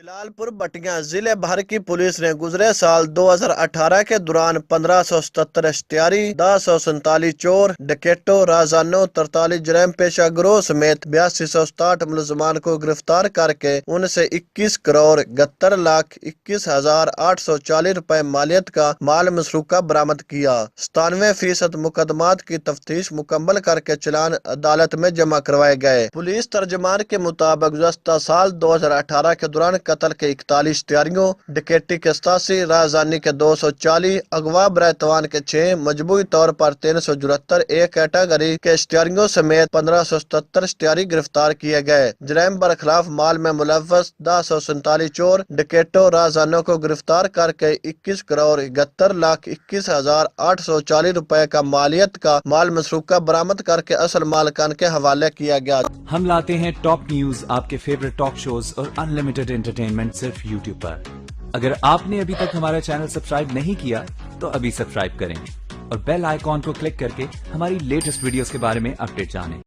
جلال پور بٹیاں ضلع بھر کی پولیس نے گزرے سال 2018 کے دوران 1577 اشتہاری، 1047 چور، ڈکیٹوں، رازدانوں، 43 جرائم پیشہ گروہ سمیت 8267 ملزمان کو گرفتار کر کے ان سے 21 کروڑ 71 لاکھ 21,840 روپے مالیت کا مال مسروقہ برآمد کیا۔ 97% مقدمات کی تفتیش مکمل کر کے چلان عدالت میں جمع کروائے گئے۔ پولیس ترجمان کے مطابق گزشتہ سال 2018 کے دوران قتل کے 41 اشتہاریوں، ڈکیٹی کے 87، رازدانی کے 240، اغوا برائے توان کے 6، مجموعی طور پر 374 ایک کیٹیگری کے اشتہاریوں سمیت 1577 اشتہاری گرفتار کیے گئے۔ جرائم برخلاف مال میں ملوث 1047 چور، ڈکیٹوں، رازدانوں کو گرفتار کر کے 21 کروڑ 71 لاکھ 21,840 روپے کا مالیت کا مال مسروقہ برآمد کر کے اصل مالکان کے حوالے کیا گیا۔ ہم لاتے ہیں ٹاپ نیوز، آپ کے فیوریٹ ٹاک شوز اور انلمیٹڈ انٹرٹینمنٹ صرف یوٹیوب پر۔ اگر آپ نے ابھی تک ہمارا چینل سبسکرائب نہیں کیا تو ابھی سبسکرائب کریں اور بیل آئیکن کو کلک کر کے ہماری لیٹسٹ ویڈیوز کے بارے میں اپڈیٹ جانیں۔